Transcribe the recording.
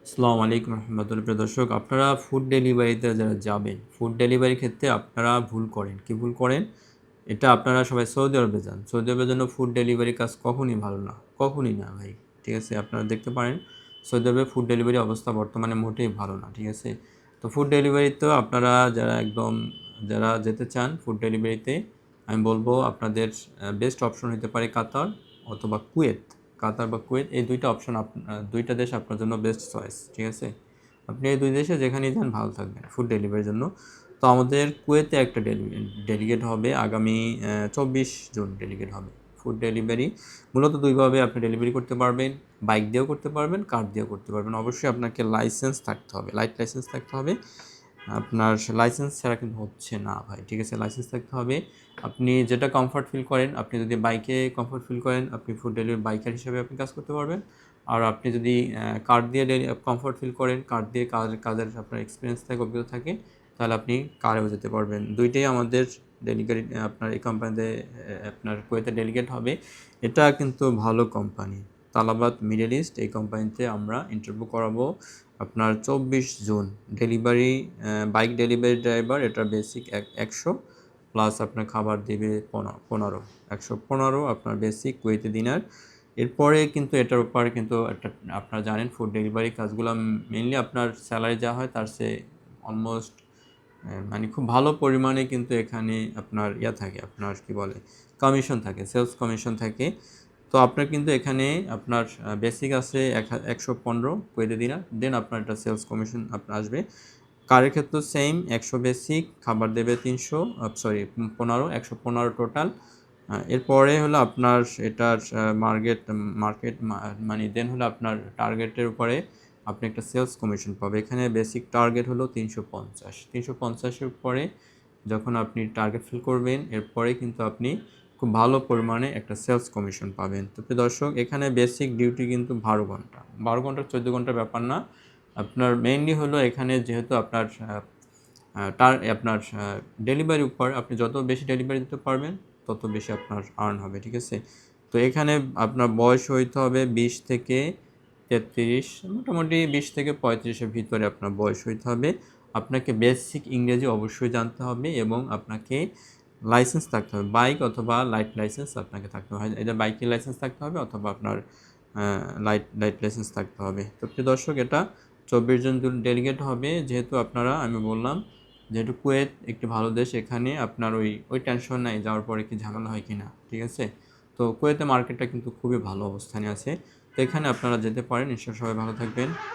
আসসালামু আলাইকুম রহমতুল্লাহ। প্রিয় দর্শক, আপনারা ফুড ডেলিভারিতে যারা যাবেন, ফুড ডেলিভারির ক্ষেত্রে আপনারা ভুল করেন। কি ভুল করেন? এটা আপনারা সবাই সৌদি আরবে যান। সৌদি আরবের জন্য ফুড ডেলিভারি কাজ কখনই ভালো না, কখনই না ভাই। ঠিক আছে, আপনারা দেখতে পারেন সৌদি আরবে ফুড ডেলিভারি অবস্থা বর্তমানে মোটেই ভালো না। ঠিক আছে, তো ফুড ডেলিভারিতেও আপনারা যারা যেতে চান ফুড ডেলিভারিতে, আমি বলবো আপনাদের বেস্ট অপশন হতে পারে কাতার অথবা কুয়েত। কাতার বা কুয়েত, এই দুইটা অপশন দুইটা দেশ আপনার জন্য বেস্ট চয়েস। ঠিক আছে, আপনি এই দুই দেশে যেখানেই যান ভালো থাকবেন ফুড ডেলিভারির জন্য। তো আমাদের কুয়েতে একটা ডেলিগেট হবে আগামী 24 জুন ডেলিগেট হবে। ফুড ডেলিভারি মূলত দুইভাবে আপনি ডেলিভারি করতে পারবেন, বাইক দিয়েও করতে পারবেন, কার দিয়েও করতে পারবেন। অবশ্যই আপনাকে লাইসেন্স থাকতে হবে, লাইট লাইসেন্স থাকতে হবে। আপনার লাইসেন্স ছাড়া কিন্তু হচ্ছে না ভাই। ঠিক আছে, লাইসেন্স থাকতে হবে। আপনি যেটা কমফর্ট ফিল করেন, আপনি যদি বাইকে কমফর্ট ফিল করেন, আপনি ফুড ডেলিভারি বাইকার হিসেবে আপনি কাজ করতে পারবেন। আর আপনি যদি কার দিয়ে কমফর্ট ফিল করেন, কার দিয়ে কাজের আপনার এক্সপিরিয়েন্স থাকে, অভিজ্ঞতা থাকে, তাহলে আপনি কারেও যেতে পারবেন। দুইটাই আমাদের ডেলিগেট আপনার এই কোম্পানিতে আপনার কুয়েতে ডেলিগেট হবে। এটা কিন্তু ভালো কোম্পানি, তালাবাত মিডল ইস্ট। এই কোম্পানিতে আমরা ইন্টারভিউ করাবো আপনার 24 June. Delivery bike delivery driver, এটা বেসিক 100 প্লাস আপনার খাবার দেবে 15 115 আপনার বেসিক কুয়েতি দিনার। এরপরে কিন্তু এটার উপরে কিন্তু একটা, আপনারা জানেন ফুড ডেলিভারি কাজগুলো মেইনলি আপনার স্যালারি যা হয় তার চেয়ে অলমোস্ট মানে খুব ভালো পরিমাণে কিন্তু এখানে আপনার থাকে, আপনার কি বলে, কমিশন থাকে, সেলস কমিশন থাকে। তো আপনার কিন্তু এখানে আপনার বেসিক আছে 115 কুয়েতি দিনার, দেন আপনার একটা সেলস কমিশন আপনার আসবে। কারের ক্ষেত্রে সেম 100 বেসিক, খাবার দেবে 300, 115 টোটাল। এরপরে হলো আপনার এটার মার্কেট মানে দেন হলো আপনার টার্গেটের উপরে আপনি একটা সেলস কমিশন পাবে। এখানে বেসিক টার্গেট হলো 350 পরে যখন আপনি টার্গেট ফিল করবেন, এরপরে কিন্তু আপনি খুব ভালো পরিমাণে একটা সেলস কমিশন পাবেন। তো প্রিয় দর্শক, এখানে বেসিক ডিউটি কিন্তু 12 ঘন্টা, 12 ঘন্টা 14 ঘন্টার ব্যাপার না। আপনার মেইনলি হলো এখানে যেহেতু আপনার আপনার ডেলিভারির উপর, আপনি যত বেশি ডেলিভারি দিতে পারবেন তত বেশি আপনার আর্ন হবে। ঠিক আছে, তো এখানে আপনার বয়স হইতে হবে 20 থেকে 33, মোটামুটি 20 থেকে 35-এর ভিতরে আপনার বয়স হইতে হবে। আপনাকে বেসিক ইংরেজি অবশ্যই জানতে হবে এবং আপনাকে লাইসেন্স থাকতে হবে, বাইক অথবা লাইট লাইসেন্স আপনাকে থাকতে হবে। এটা বাইকের লাইসেন্স থাকতে হবে অথবা আপনার লাইট লাইসেন্স থাকতে হবে। তো প্রিয় দর্শক, এটা 24 জন ডেলিগেট হবে। যেহেতু আপনারা, আমি বললাম যেহেতু কুয়েত একটি ভালো দেশ, এখানে আপনার ওই টেনশন নাই যাওয়ার পরে কি ঝামেলা হয় কি না। ঠিক আছে, তো কুয়েতে মার্কেটটা কিন্তু খুবই ভালো অবস্থানে আছে। তো এখানে আপনারা যেতে পারেন। ঈশ্বর সবাই ভালো থাকবেন।